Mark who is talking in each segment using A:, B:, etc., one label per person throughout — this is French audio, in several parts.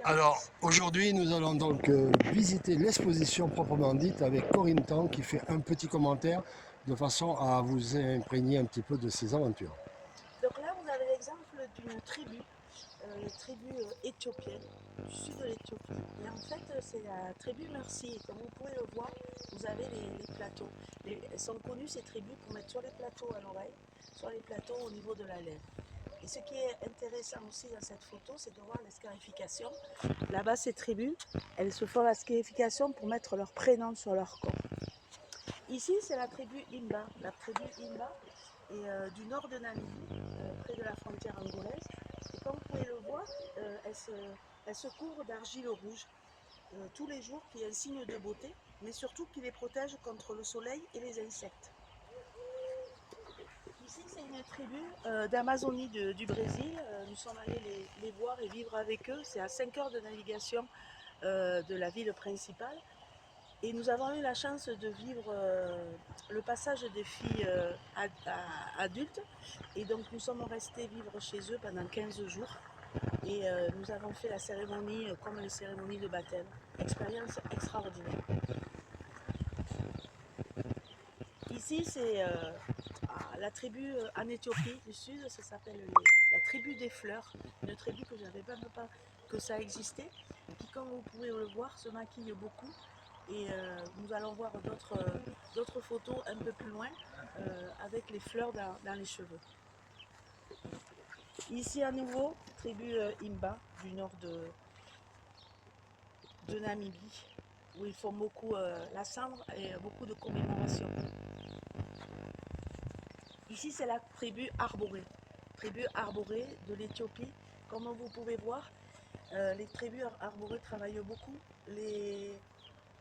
A: Alors, aujourd'hui, nous allons donc visiter l'exposition proprement dite avec Corinne Tang qui fait un petit commentaire de façon à vous imprégner un petit peu de ses aventures.
B: Donc là, vous avez l'exemple d'une tribu, la tribu éthiopienne, du sud de l'Éthiopie. Et en fait, c'est la tribu Mercy. Et comme vous pouvez le voir, vous avez les plateaux. Elles sont connues, ces tribus, pour mettre sur les plateaux à l'oreille, sur les plateaux au niveau de la lèvre. Et ce qui est intéressant aussi dans cette photo, c'est de voir la scarification. Là-bas, ces tribus, elles se font la scarification pour mettre leur prénom sur leur corps. Ici, c'est la tribu Imba. La tribu Imba est du nord de Namibie, près de la frontière angolaise. Et comme vous pouvez le voir, elle se couvre d'argile rouge tous les jours, qui est un signe de beauté, mais surtout qui les protège contre le soleil et les insectes. Ici, c'est une tribu d'Amazonie du Brésil. Nous sommes allés les voir et vivre avec eux. C'est à 5 heures de navigation de la ville principale. Et nous avons eu la chance de vivre le passage des filles adultes. Et donc nous sommes restés vivre chez eux pendant 15 jours. Et nous avons fait la cérémonie comme les cérémonies de baptême. Expérience extraordinaire. Ici, c'est la tribu en Éthiopie du Sud, ça s'appelle la tribu des fleurs. Une tribu que je n'avais même pas que ça existait, qui, comme vous pouvez le voir, se maquille beaucoup. Et nous allons voir d'autres photos un peu plus loin avec les fleurs dans les cheveux. Ici à nouveau, tribu Imba du nord de Namibie, où ils font beaucoup la cendre et beaucoup de commémorations. Ici c'est la tribu arborée de l'Éthiopie. Comme vous pouvez voir, les tribus arborées travaillent beaucoup les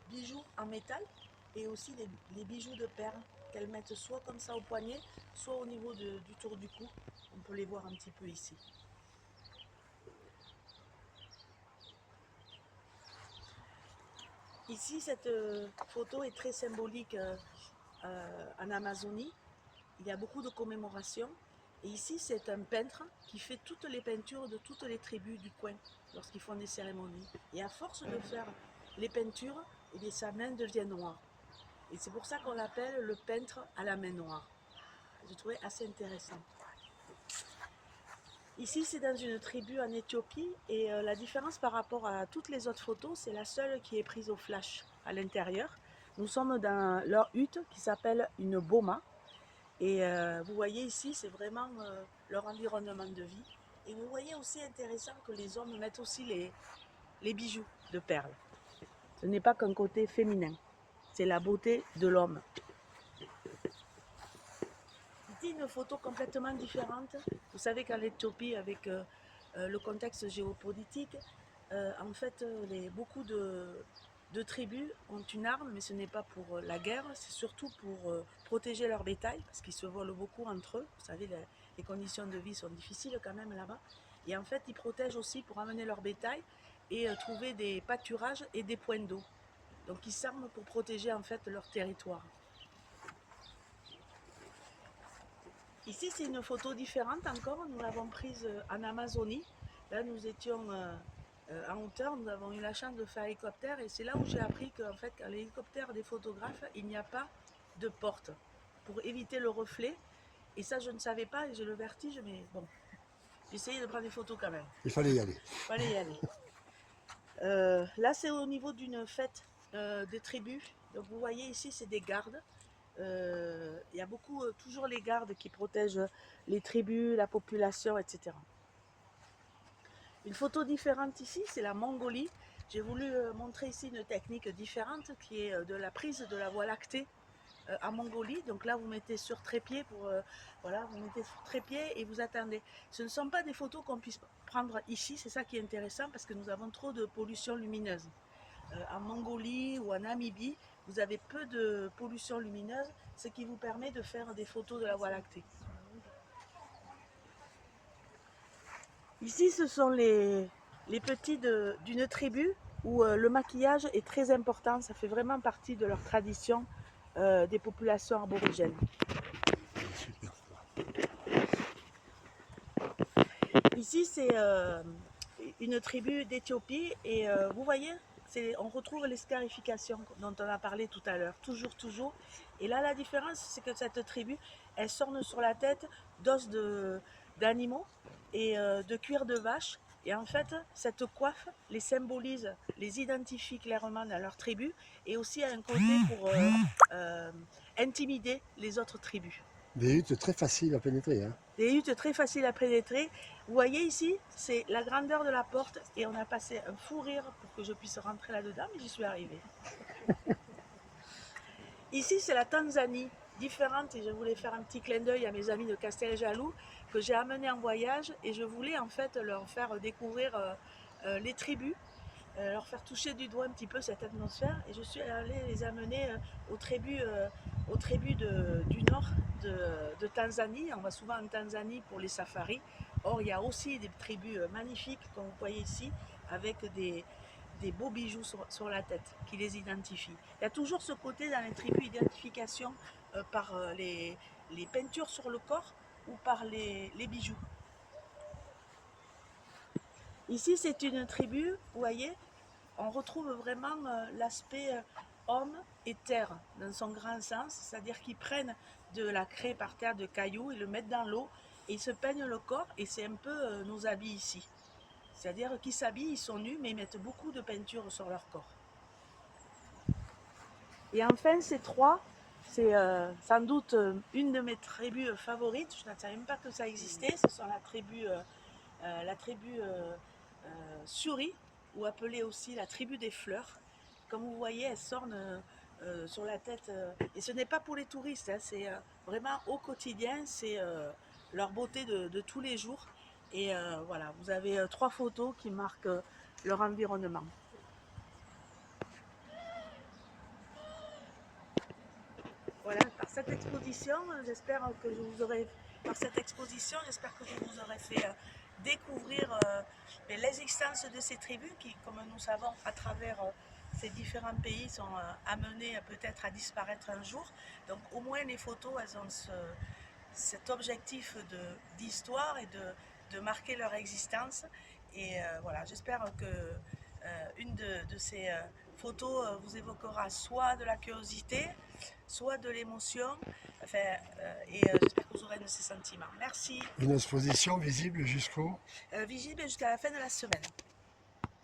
B: bijoux en métal et aussi les bijoux de perles qu'elles mettent soit comme ça au poignet, soit au niveau du tour du cou. On peut les voir un petit peu ici. Ici, cette photo est très symbolique en Amazonie. Il y a beaucoup de commémorations. Et ici, c'est un peintre qui fait toutes les peintures de toutes les tribus du coin lorsqu'ils font des cérémonies. Et à force de faire les peintures, eh bien, sa main devient noire. Et c'est pour ça qu'on l'appelle le peintre à la main noire. Je trouvais assez intéressant. Ici, c'est dans une tribu en Éthiopie et la différence par rapport à toutes les autres photos, c'est la seule qui est prise au flash à l'intérieur. Nous sommes dans leur hutte qui s'appelle une boma. Et vous voyez ici, c'est vraiment leur environnement de vie. Et vous voyez aussi intéressant que les hommes mettent aussi les bijoux de perles. Ce n'est pas qu'un côté féminin, c'est la beauté de l'homme. Ici, une photo complètement différente. Vous savez qu'en Éthiopie, avec le contexte géopolitique, en fait, beaucoup de tribus ont une arme, mais ce n'est pas pour la guerre, c'est surtout pour protéger leur bétail, parce qu'ils se volent beaucoup entre eux. Vous savez, les conditions de vie sont difficiles quand même là-bas. Et en fait, ils protègent aussi pour amener leur bétail et trouver des pâturages et des points d'eau. Donc ils s'arment pour protéger en fait leur territoire. Ici, c'est une photo différente encore. Nous l'avons prise en Amazonie. Là, nous étions en hauteur. Nous avons eu la chance de faire hélicoptère. Et c'est là où j'ai appris qu'en fait, dans l'hélicoptère des photographes, il n'y a pas de porte pour éviter le reflet. Et ça, je ne savais pas. Et j'ai le vertige. Mais bon, j'ai essayé de prendre des photos quand même.
A: Il fallait y aller.
B: Il fallait y aller. Là, c'est au niveau d'une fête des tribus. Donc, vous voyez ici, c'est des gardes. Il y a beaucoup, toujours les gardes qui protègent les tribus, la population, etc. Une photo différente ici, c'est la Mongolie. J'ai voulu montrer ici une technique différente qui est de la prise de la voie lactée en Mongolie. Donc là, vous mettez sur trépied voilà, vous mettez sur trépied et vous attendez. Ce ne sont pas des photos qu'on puisse prendre ici, c'est ça qui est intéressant parce que nous avons trop de pollution lumineuse. En Mongolie ou en Namibie, vous avez peu de pollution lumineuse, ce qui vous permet de faire des photos de la Voie lactée. Ici, ce sont les petits d'une tribu où le maquillage est très important, ça fait vraiment partie de leur tradition des populations aborigènes. Ici, c'est une tribu d'Éthiopie et vous voyez, on retrouve les scarifications dont on a parlé tout à l'heure, toujours. Et là, la différence, c'est que cette tribu, elle s'orne sur la tête d'os d'animaux et de cuir de vache. Et en fait, cette coiffe les symbolise, les identifie clairement dans leur tribu et aussi a un côté pour intimider les autres tribus.
A: Des huttes très faciles à pénétrer, hein.
B: Des huttes très faciles à pénétrer. Vous voyez ici, c'est la grandeur de la porte et on a passé un fou rire pour que je puisse rentrer là-dedans, mais j'y suis arrivée. Ici, c'est la Tanzanie, différente, et je voulais faire un petit clin d'œil à mes amis de Casteljaloux que j'ai amenés en voyage et je voulais en fait leur faire découvrir les tribus, leur faire toucher du doigt un petit peu cette atmosphère et je suis allée les amener aux tribus du nord de Tanzanie. On va souvent en Tanzanie pour les safaris. Or, il y a aussi des tribus magnifiques, comme vous voyez ici, avec des beaux bijoux sur la tête qui les identifient. Il y a toujours ce côté dans les tribus identification par les peintures sur le corps ou par les bijoux. Ici, c'est une tribu, vous voyez, on retrouve vraiment l'aspect homme et terre dans son grand sens, c'est-à-dire qu'ils prennent de la craie par terre de cailloux, ils le mettent dans l'eau et ils se peignent le corps et c'est un peu nos habits ici. C'est-à-dire qu'ils s'habillent, ils sont nus mais ils mettent beaucoup de peinture sur leur corps. Et enfin ces trois, c'est sans doute une de mes tribus favorites, je ne savais même pas que ça existait, ce sont la tribu Suri, ou appelée aussi la tribu des fleurs. Comme vous voyez, elles s'ornent sur la tête. Et ce n'est pas pour les touristes, hein, c'est vraiment au quotidien, c'est leur beauté de tous les jours. Et voilà, vous avez trois photos qui marquent leur environnement. Voilà, par cette exposition, j'espère que je vous aurai fait découvrir l'existence de ces tribus qui, comme nous savons, à travers ces différents pays sont amenés peut-être à disparaître un jour. Donc au moins les photos, elles ont cet objectif d'histoire et de marquer leur existence. Et voilà, j'espère que une de ces photos vous évoquera soit de la curiosité, soit de l'émotion, enfin, et j'espère que vous aurez de ces sentiments. Merci.
A: Une exposition visible jusqu'au...
B: Visible jusqu'à la fin de la semaine.